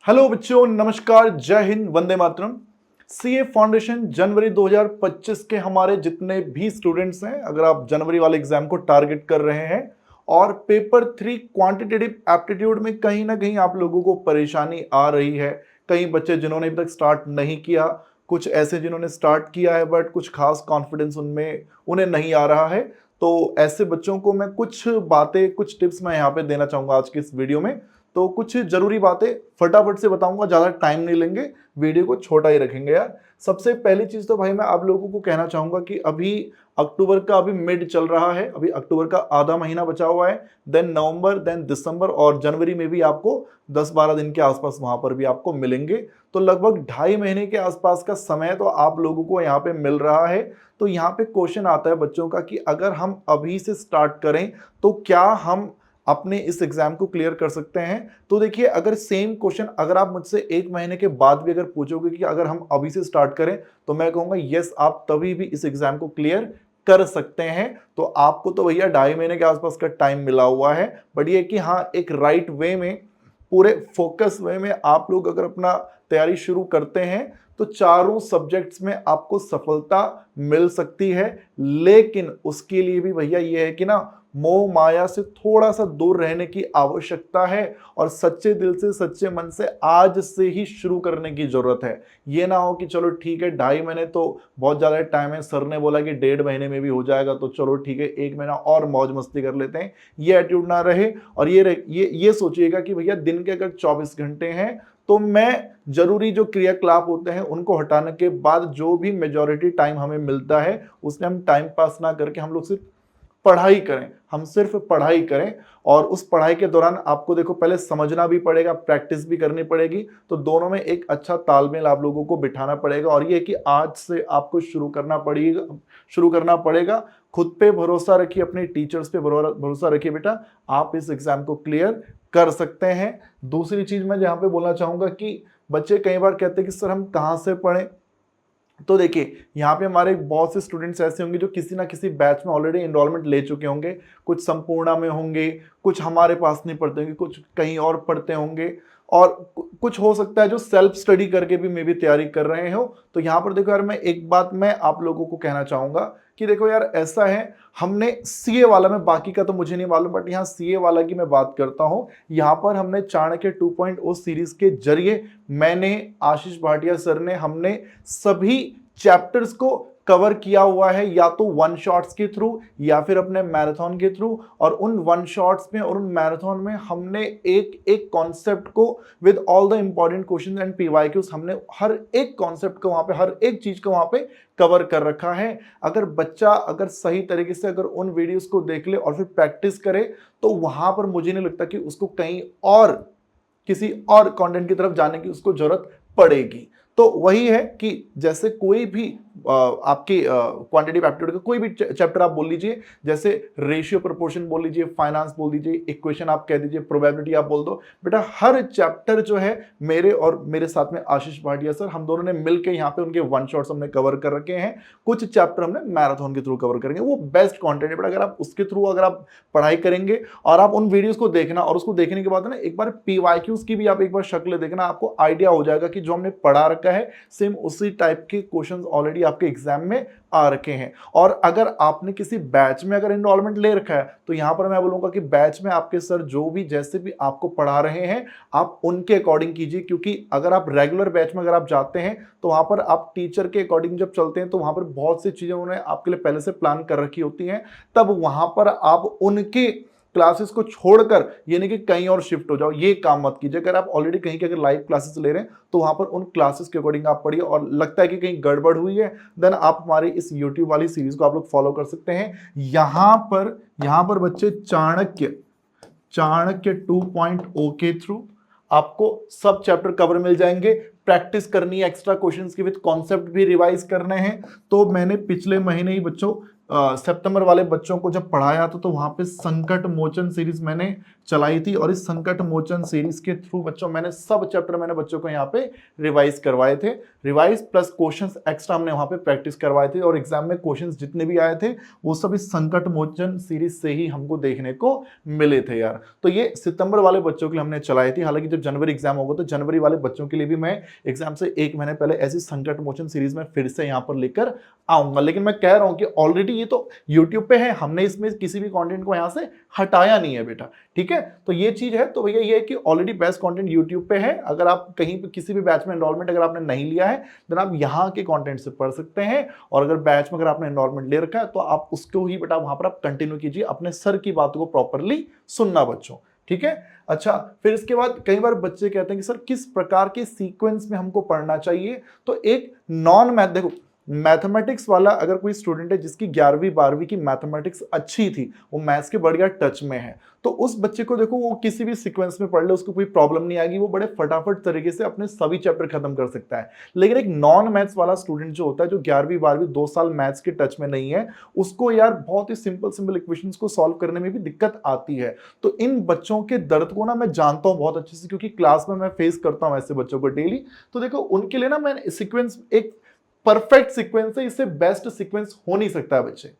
Hello बच्चों, नमस्कार, जय हिंद, वंदे मातरम। सीए फाउंडेशन जनवरी 2025 के हमारे जितने भी स्टूडेंट्स हैं, अगर आप जनवरी वाले एग्जाम को टारगेट कर रहे हैं और पेपर 3 क्वांटिटेटिव एप्टीट्यूड में कहीं ना कहीं आप लोगों को परेशानी आ रही है, कई बच्चे जिन्होंने अभी तक स्टार्ट नहीं किया, कुछ ऐसे जिन्होंने स्टार्ट किया है बट कुछ खास कॉन्फिडेंस उनमें उन्हें नहीं आ रहा है, तो ऐसे बच्चों को मैं कुछ बातें, कुछ टिप्स मैं यहाँ पे देना चाहूंगा आज की इस वीडियो में। तो कुछ जरूरी बातें फटाफट से बताऊंगा, ज्यादा टाइम नहीं लेंगे, वीडियो को छोटा ही रखेंगे यार। सबसे पहली चीज तो भाई मैं आप लोगों को कहना चाहूंगा कि अभी अक्टूबर का अभी मिड चल रहा है, अभी अक्टूबर का आधा महीना बचा हुआ है, देन नवंबर, देन दिसंबर और जनवरी में भी आपको 10-12 दिन के आसपास वहां पर भी आपको मिलेंगे। तो लगभग 2.5 महीने के आसपास का समय तो आप लोगों को यहाँ पे मिल रहा है। तो यहाँ पे क्वेश्चन आता है बच्चों का कि अगर हम अभी से स्टार्ट करें तो क्या हम अपने इस एग्जाम को क्लियर कर सकते हैं। तो देखिए, अगर सेम क्वेश्चन अगर आप मुझसे 1 महीने के बाद भी अगर पूछोगे कि अगर हम अभी से स्टार्ट करें, तो मैं कहूंगा यस, आप तभी भी इस एग्जाम को क्लियर कर सकते हैं। तो आपको तो भैया 2.5 महीने के आसपास का टाइम मिला हुआ है, बट ये कि हाँ, एक राइट वे में, पूरे फोकस वे में आप लोग अगर अपना तैयारी शुरू करते हैं तो चारों सब्जेक्ट्स में आपको सफलता मिल सकती है। लेकिन उसके लिए भी भैया ये है कि ना, मोह माया से थोड़ा सा दूर रहने की आवश्यकता है और सच्चे दिल से, सच्चे मन से आज से ही शुरू करने की जरूरत है। ये ना हो कि चलो ठीक है, 2.5 महीने तो बहुत ज्यादा टाइम है, सर ने बोला कि 1.5 महीने में भी हो जाएगा तो चलो ठीक है, 1 महीना और मौज मस्ती कर लेते हैं, ये एटीट्यूड ना रहे। और ये सोचिएगा कि भैया दिन के अगर 24 घंटे हैं तो मैं जरूरी जो क्रियाकलाप होते हैं उनको हटाने के बाद जो भी मेजॉरिटी टाइम हमें मिलता है उसमें हम टाइम पास ना करके हम लोग सिर्फ पढ़ाई करें, हम सिर्फ पढ़ाई करें। और उस पढ़ाई के दौरान आपको देखो पहले समझना भी पड़ेगा, प्रैक्टिस भी करनी पड़ेगी, तो दोनों में एक अच्छा तालमेल आप लोगों को बिठाना पड़ेगा। और ये कि आज से आपको शुरू करना पड़ेगा। खुद पे भरोसा रखिए, अपने टीचर्स पे भरोसा रखिए बेटा, आप इस एग्जाम को क्लियर कर सकते हैं। दूसरी चीज मैं यहाँ पे बोलना चाहूंगा कि बच्चे कई बार कहते हैं कि सर हम कहाँ से पढ़ें। तो देखिए, यहाँ पे हमारे बहुत से स्टूडेंट्स ऐसे होंगे जो किसी ना किसी बैच में ऑलरेडी एनरोलमेंट ले चुके होंगे, कुछ संपूर्णा में होंगे, कुछ हमारे पास नहीं पढ़ते होंगे, कुछ कहीं और पढ़ते होंगे, और कुछ हो सकता है जो सेल्फ स्टडी करके भी मे भी तैयारी कर रहे हो। तो यहाँ पर देखो यार, मैं एक बात मैं आप लोगों को कहना चाहूंगा कि देखो यार, ऐसा है, हमने सीए वाला में, बाकी का तो मुझे नहीं मालूम, बट यहाँ सीए वाला की मैं बात करता हूँ। यहाँ पर हमने चाणक्य 2.0 सीरीज के जरिए, मैंने, आशीष भाटिया सर ने, हमने सभी चैप्टर्स को कवर किया हुआ है, या तो वन शॉट्स के थ्रू या फिर अपने मैराथन के थ्रू। और उन वन शॉट्स में और उन मैराथन में हमने एक एक कॉन्सेप्ट को with all the important questions and PYQs, हमने हर एक कॉन्सेप्ट को वहां पे, हर एक चीज को वहां पे कवर कर रखा है। अगर बच्चा अगर सही तरीके से अगर उन वीडियोस को देख ले और फिर प्रैक्टिस करे, तो वहां पर मुझे नहीं लगता कि उसको कहीं और किसी और कंटेंट की तरफ जाने की उसको जरूरत पड़ेगी। तो वही है कि जैसे कोई भी आपके क्वांटिटेटिव एप्टीट्यूड का कोई भी चैप्टर आप बोल लीजिए, जैसे रेशियो प्रोपोर्शन बोल लीजिए, फाइनेंस बोल दीजिए, इक्वेशन आप कह दीजिए, प्रोबेबिलिटी आप बोल दो, बेटा हर चैप्टर जो है, मेरे और मेरे साथ में आशीष भाटिया सर, हम दोनों ने मिलकर यहाँ पे उनके वन शॉट्स हमने कवर कर रखे हैं। कुछ चैप्टर हमने मैराथन के थ्रू कवर करेंगे, वो बेस्ट कंटेंट है। बट अगर आप उसके थ्रू अगर आप पढ़ाई करेंगे और आप उन वीडियोस को देखना, और उसको देखने के बाद ना एक बार पीवाईक्यूज की भी आप एक बार शक्ल देखना, आपको आइडिया हो जाएगा कि जो हमने पढ़ा रखा है सेम उसी टाइप के क्वेश्चंस ऑलरेडी आपके एग्जाम में आ रखे हैं। और अगर आपने किसी बैच में अगर एनरोलमेंट ले रखा है, तो यहां पर मैं बोलूंगा कि बैच में आपके सर जो भी जैसे भी आपको पढ़ा रहे हैं, आप उनके अकॉर्डिंग कीजिए। क्योंकि अगर आप रेगुलर बैच में अगर आप जाते हैं, तो वहां पर आप टीचर के अकॉर्डिंग जब चलते हैं, तो वहां पर बहुत सी चीजें उन्होंने आपके लिए पहले से प्लान कर रखी होती हैं। तब वहां पर आप उनके क्लासेस को छोड़कर ये नहीं कि कहीं और शिफ्ट हो जाओ, ये काम मत कीजिए। अगर आप ऑलरेडी कहीं के अगर लाइव क्लासेस ले रहे हैं, तो वहां पर उन क्लासेस के अकॉर्डिंग आप पढ़िए, और लगता है कि कहीं गड़बड़ हुई है, देन आप हमारी इस YouTube वाली सीरीज को आप लोग फॉलो कर सकते हैं। यहां पर बच्चे चाणक्य 2.0 के थ्रू आपको सब चैप्टर कवर मिल जाएंगे। प्रैक्टिस करनी है एक्स्ट्रा क्वेश्चंस की, विद कॉन्सेप्ट भी रिवाइज करने हैं। तो मैंने पिछले महीने ही बच्चों सितंबर वाले बच्चों को जब पढ़ाया तो वहां पे संकट मोचन सीरीज मैंने चलाई थी, और इस संकट मोचन सीरीज के थ्रू बच्चों मैंने सब चैप्टर मैंने बच्चों को यहाँ पे रिवाइज करवाए थे। रिवाइज प्लस क्वेश्चंस एक्स्ट्रा हमने वहां पे प्रैक्टिस करवाए थे, और एग्जाम में क्वेश्चंस जितने भी आए थे वो सब इस संकट मोचन सीरीज से ही हमको देखने को मिले थे यार। तो ये सितंबर वाले बच्चों के लिए हमने चलाई थी। हालांकि जब जनवरी एग्जाम होगा तो जनवरी वाले बच्चों के लिए भी मैं एग्जाम से 1 महीने पहले ऐसी संकट मोचन सीरीज में फिर से यहाँ पर लेकर आऊंगा। लेकिन मैं कह रहा हूं कि ऑलरेडी ये तो यूट्यूब पे है, हमने इसमें किसी भी कंटेंट को यहां से हटाया नहीं है बेटा, ठीक है। तो ये चीज है, तो भैया ये है कि ऑलरेडी बेस्ट कंटेंट यूट्यूब पे है। अगर आप कहीं पे किसी भी बैच में एनरोलमेंट अगर आपने नहीं लिया है देन आप यहाँ के कंटेंट से पढ़ सकते हैं, और अगर बैच में अगर आपने एनरोलमेंट ले रखा है तो आप उसको ही बेटा वहां पर आप कंटिन्यू कीजिए, अपने सर की बातों को प्रॉपरली सुनना बच्चों, ठीक है। अच्छा, फिर इसके बाद कई बार बच्चे कहते हैं कि सर किस प्रकार के सीक्वेंस में हमको पढ़ना चाहिए। तो एक नॉन मैथ, देखो मैथमेटिक्स वाला अगर कोई स्टूडेंट है जिसकी 11वीं 12वीं की मैथमेटिक्स अच्छी थी, वो मैथ्स के बढ़िया टच में है, तो उस बच्चे को देखो वो किसी भी सीक्वेंस में पढ़ ले उसको कोई प्रॉब्लम नहीं आएगी, वो बड़े फटाफट तरीके से अपने सभी चैप्टर खत्म कर सकता है। लेकिन एक नॉन मैथ्स वाला स्टूडेंट जो होता है, जो 11वीं 12वीं 2 साल मैथ्स के टच में नहीं है, उसको यार बहुत ही सिंपल इक्वेशंस को सॉल्व करने में भी दिक्कत आती है। तो इन बच्चों के दर्द को ना मैं जानता हूं बहुत अच्छे से, क्योंकि क्लास में मैं फेस करता हूं ऐसे बच्चों को डेली। तो देखो उनके लिए ना मैं सीक्वेंस एक परफेक्ट सीक्वेंस है, इससे बेस्ट सीक्वेंस हो नहीं सकता है बच्चे,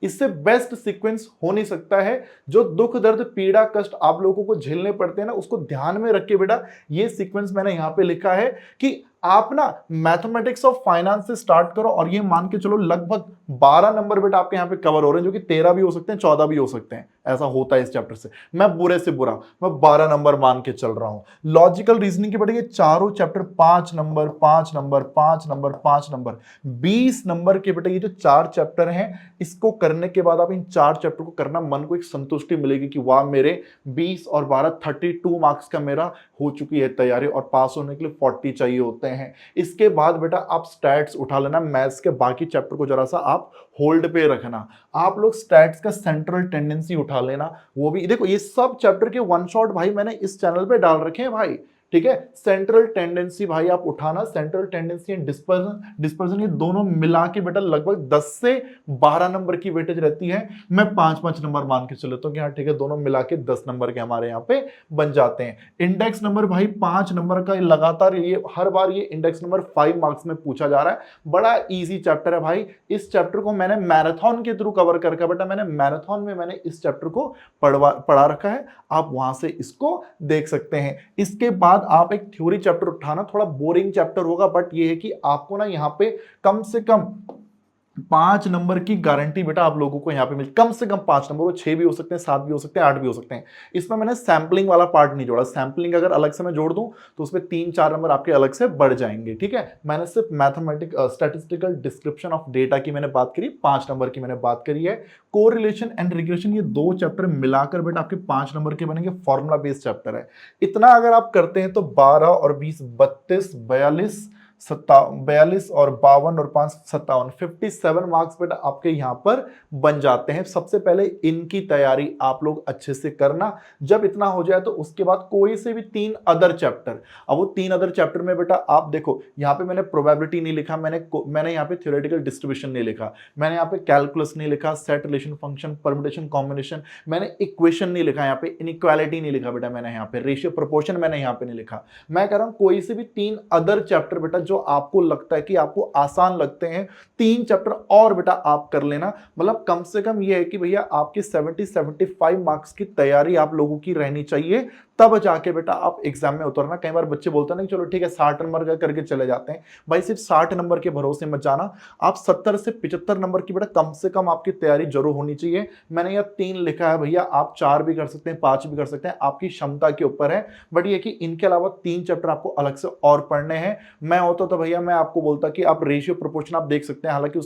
इससे बेस्ट सीक्वेंस हो नहीं सकता है। जो दुख दर्द पीड़ा कष्ट आप लोगों को झेलने पड़ते हैं ना, उसको ध्यान में रख के बेटा ये सीक्वेंस मैंने यहां पे लिखा है कि आप ना मैथमेटिक्स ऑफ फाइनेंस से स्टार्ट करो, और ये मान के चलो लगभग 12 नंबर बेटा आपके यहाँ पे कवर हो रहे हैं, जो कि 13 भी हो सकते हैं 14 भी हो सकते हैं, ऐसा होता है इस चैप्टर से। मैं बुरे से बुरा मैं 12 नंबर मान के चल रहा हूं। लॉजिकल रीजनिंग के बेटा ये चारों chapter 5 number 5 number 5 number 5 number 20 number के बेटा ये जो 4 चैप्टर हैं, इसको करने के बाद आप इन 4 चैप्टर को करना, मन को एक संतुष्टि मिलेगी कि वाह मेरे 20 और 12 32 मार्क्स का मेरा हो चुकी है तैयारी, और पास होने के लिए 40 चाहिए होते हैं। इसके बाद बेटा आप स्टैट्स उठा लेना, मैथ्स के बाकी चैप्टर को जरा सा आप होल्ड पे रखना। आप लोग स्टैट्स का सेंट्रल टेंडेंसी उठा लेना, वो भी देखो ये सब चैप्टर के वन शॉट भाई मैंने इस चैनल पे डाल रखे हैं भाई, ठीक है। सेंट्रल टेंडेंसी भाई आप उठाना, सेंट्रल टेंडेंसी एंड डिस्पर्जन ये दोनों मिला के बेटा लगभग 10 से 12 नंबर की वेटेज रहती है। मैं 5-5 नंबर मान के चलता हूँ कि हाँ ठीक है, दोनों मिला के 10 नंबर के हमारे यहाँ पे बन जाते हैं। इंडेक्स नंबर भाई 5 नंबर का लगातार, ये हर बार ये इंडेक्स नंबर 5 मार्क्स में पूछा जा रहा है। बड़ा ईजी चैप्टर है भाई, इस चैप्टर को मैंने मैराथन के थ्रू कवर करके बेटा मैंने मैराथन में मैंने इस चैप्टर को पढ़ा रखा है, आप वहां से इसको देख सकते हैं। इसके बाद आप एक थ्योरी चैप्टर उठाना, थोड़ा बोरिंग चैप्टर होगा, बट ये है कि आपको ना यहाँ पे कम से कम 5 नंबर की गारंटी बेटा आप लोगों को यहाँ पे मिल, कम से कम 5 नंबर, वो 6 भी हो सकते हैं 7 भी हो सकते हैं 8 भी हो सकते हैं। इसमें मैंने सैम्पलिंग वाला पार्ट नहीं जोड़ा, सैम्पलिंग अगर अलग से मैं जोड़ दूं तो उसमें 3-4 नंबर आपके अलग से बढ़ जाएंगे, ठीक है। मैंने सिर्फ mathematic statistical description of data की मैंने बात करी, 5 नंबर की मैंने बात करी है। कोरिलेशन एंड रिग्रेशन ये 2 चैप्टर मिलाकर बेटा आपके 5 नंबर के बनेंगे, फॉर्मूला बेस्ड चैप्टर है। इतना अगर आप करते हैं तो 12 और 20 32 42 और 52 और 5 57 57 मार्क्स बेटा आपके यहां पर बन जाते हैं। सबसे पहले इनकी तैयारी आप लोग अच्छे से करना, जब इतना हो जाए तो उसके बाद कोई से भी 3 अदर चैप्टर, अब वो 3 अदर चैप्टर में बेटा आप देखो यहाँ पे मैंने प्रोबेबिलिटी नहीं लिखा, मैंने यहाँ पे थ्योरेटिकल डिस्ट्रीब्यूशन नहीं लिखा, मैंने यहाँ पे कैलकुलस नहीं लिखा, set relation function permutation combination, मैंने इक्वेशन नहीं लिखा, यहाँ पे इनइक्वालिटी नहीं लिखा बेटा, मैंने यहाँ पे रेशियो प्रोपोर्शन मैंने यहाँ पे नहीं लिखा। मैं कह रहा हूँ कोई से भी 3 अदर चैप्टर बेटा जो आपको लगता है कि आपको आसान लगते हैं, 3 चैप्टर और बेटा आप कर लेना। मतलब कम से कम ये है कि भैया आपके 70-75 मार्क्स की तैयारी आप लोगों की रहनी चाहिए, तब जाके बेटा आप एग्जाम में उतरना। कई बार बच्चे बोलते हैं ना चलो ठीक है 60 नंबर का करके चले जाते हैं, भाई सिर्फ 60 नंबर के भरोसे मत जाना, आप 70 से 75 नंबर की बेटा कम से कम आपकी तैयारी जरूर होनी चाहिए। मैंने यहाँ 3 लिखा है भैया, आप 4 भी कर सकते हैं 5 भी कर सकते हैं, आपकी क्षमता के ऊपर है, बट ये कि इनके अलावा 3 चैप्टर आपको अलग से और पढ़ने हैं। मैं होता तो भैया मैं आपको बोलता कि आप रेशियो प्रोपोर्शन आप देख सकते हैं, हालांकि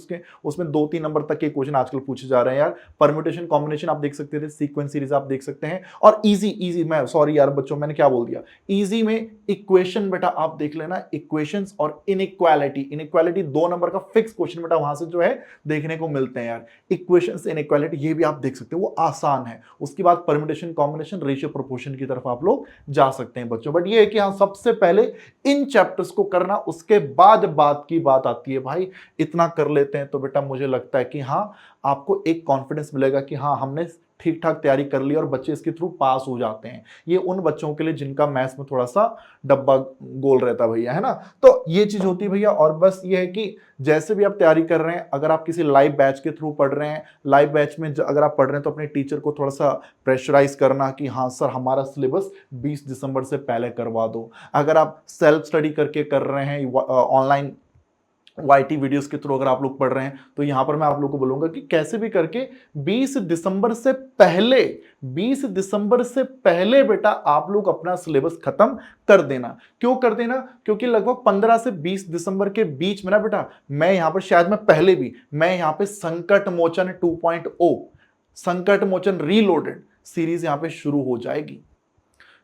उसमें 2-3 नंबर तक के क्वेश्चन आजकल पूछे जा रहे हैं यार। परम्यूटेशन कॉम्बिनेशन आप देख सकते थे, सीक्वेंस सीरीज आप देख सकते हैं, और इजी मैं सॉरी यार बच्चों, मैंने क्या बोल दिया, इजी में इक्वेशन बेटा आप देख लेना, इक्वेशंस और इनइक्वालिटी, इनइक्वालिटी 2 नंबर का फिक्स क्वेश्चन बेटा वहां से जो है देखने को मिलते हैं यार। इक्वेशंस इनइक्वालिटी ये भी आप देख सकते हो, वो आसान है। उसके बाद परम्यूटेशन कॉम्बिनेशन रेशियो प्रोपोर्शन की तरफ आप लोग जा सकते हैं बच्चों। बट ये है कि हाँ, सबसे पहले इन चैप्टर्स को करना, उसके बाद बात की बात आती है भाई। इतना कर लेते हैं तो बेटा मुझे लगता है कि हाँ, आपको एक कॉन्फिडेंस मिलेगा कि हाँ, हमने ठीक ठाक तैयारी कर ली और बच्चे इसके थ्रू पास हो जाते हैं। ये उन बच्चों के लिए जिनका मैथ्स में थोड़ा सा डब्बा गोल रहता भैया, है ना। तो ये चीज होती है भैया। और बस ये है कि जैसे भी आप तैयारी कर रहे हैं, अगर आप किसी लाइव बैच के थ्रू पढ़ रहे हैं, लाइव बैच में अगर आप पढ़ रहे हैं तो अपने टीचर को थोड़ा सा प्रेशराइज करना कि हाँ सर, हमारा सिलेबस 20 दिसंबर से पहले करवा दो। अगर आप सेल्फ स्टडी करके कर रहे हैं, ऑनलाइन YT वीडियोस के थ्रू अगर आप लोग पढ़ रहे हैं, तो यहां पर मैं आप लोग को बोलूंगा कि कैसे भी करके 20 दिसंबर से पहले, 20 दिसंबर से पहले बेटा आप लोग अपना सिलेबस खत्म कर देना। क्यों कर देना? क्योंकि लगभग 15 से 20 दिसंबर के बीच में ना बेटा, मैं यहां पर शायद मैं पहले भी, मैं यहां पे संकट मोचन 2.0, संकट मोचन रीलोडेड सीरीज यहां पे शुरू हो जाएगी।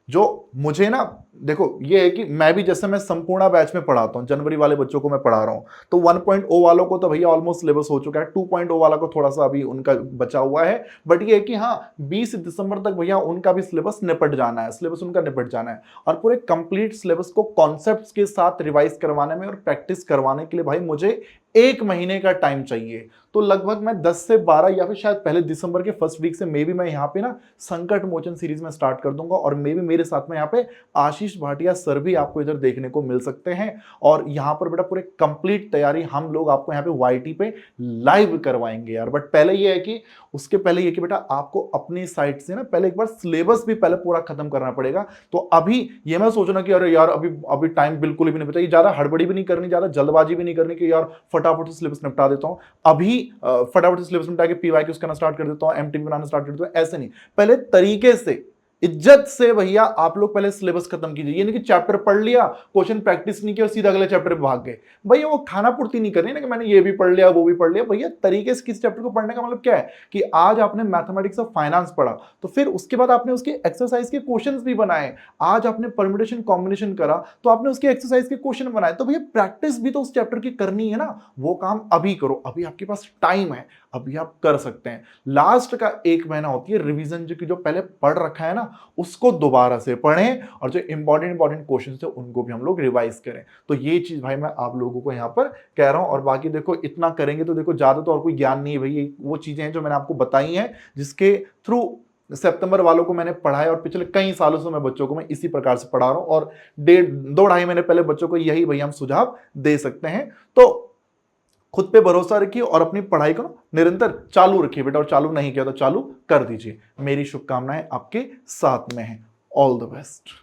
जो मुझे ना, देखो ये है कि मैं भी, जैसे मैं संपूर्ण बैच में पढ़ाता हूं, जनवरी वाले बच्चों को मैं पढ़ा रहा हूं, तो 1.0 वालों को तो भैया ऑलमोस्ट सिलेबस हो चुका है, 2.0 वाला को थोड़ा सा अभी उनका बचा हुआ है। बट ये है कि हाँ, 20 दिसंबर तक भैया उनका भी सिलेबस निपट जाना है, सिलेबस उनका निपट जाना है। और पूरे कंप्लीट सिलेबस को कॉन्सेप्ट्स के साथ रिवाइज करवाने में और प्रैक्टिस करवाने के लिए भाई मुझे 1 महीने का टाइम चाहिए। तो लगभग मैं 10 से 12 या फिर शायद पहले दिसंबर के फर्स्ट वीक से मे भी मैं यहाँ पे ना संकट मोचन सीरीज में स्टार्ट कर दूंगा। और मे भी मेरे साथ में यहाँ पे आशीष भाटिया सर भी आपको इधर देखने को मिल सकते हैं। और यहाँ पर बेटा पूरे कंप्लीट तैयारी हम लोग आपको यहाँ पे YT पे लाइव करवाएंगे यार। बट पहले ये है कि, उसके पहले ये कि बेटा आपको अपनी साइट से ना पहले एक बार सिलेबस भी पहले पूरा खत्म करना पड़ेगा। तो अभी ये मैं सोचना कि अरे यार अभी टाइम बिल्कुल भी नहीं बचा, ज्यादा हड़बड़ी भी नहीं करनी, ज्यादा जल्दबाजी भी नहीं करनी कि यार फटाफट से सिलेबस निपटा देता हूं, अभी फटाफट से सिलेबस निपटा के PYQs करना स्टार्ट कर देता हूं, MTP बनाना स्टार्ट कर देता हूं। ऐसे नहीं, पहले तरीके से इज्जत से भैया आप लोग पहले सिलेबस खत्म कीजिए। ये नहीं कि चैप्टर पढ़ लिया, क्वेश्चन प्रैक्टिस नहीं किया और सीधा अगले चैप्टर पे भाग गए। भैया वो खाना पूर्ति नहीं करनी ना कि मैंने ये भी पढ़ लिया वो भी पढ़ लिया। भैया तरीके से किसी चैप्टर को पढ़ने का मतलब क्या है कि आज आपने मैथमेटिक्स ऑफ फाइनेंस पढ़ा, तो फिर उसके बाद आपने उसके एक्सरसाइज के क्वेश्चंस भी बनाए। आज आपने परम्यूटेशन कॉम्बिनेशन करा तो आपने उसके एक्सरसाइज के क्वेश्चन बनाए। तो भैया प्रैक्टिस भी तो उस चैप्टर की करनी है ना, वो काम अभी करो, अभी आपके पास टाइम है, अभी आप कर सकते हैं। लास्ट का 1 महीना होती है रिवीजन, जो पहले पढ़ रखा है ना उसको दोबारा से पढ़ें, और जो इंपॉर्टेंट क्वेश्चन थे उनको भी हम लोग रिवाइज करें। तो ये चीज भाई मैं आप लोगों को यहाँ पर कह रहा हूं। और बाकी देखो इतना करेंगे तो देखो ज्यादा तो और कोई ज्ञान नहीं है भाई, वो चीजें हैं जो मैंने आपको बताई हैं, जिसके थ्रू सितंबर वालों को मैंने पढ़ाया और पिछले कई सालों से मैं बच्चों को मैं इसी प्रकार से पढ़ा रहा हूं। और 2.5 महीने पहले बच्चों को यही भैया हम सुझाव दे सकते हैं। तो खुद पे भरोसा रखिए और अपनी पढ़ाई को निरंतर चालू रखिए बेटा, और चालू नहीं किया तो चालू कर दीजिए। मेरी शुभकामनाएं आपके साथ में हैं। All the best.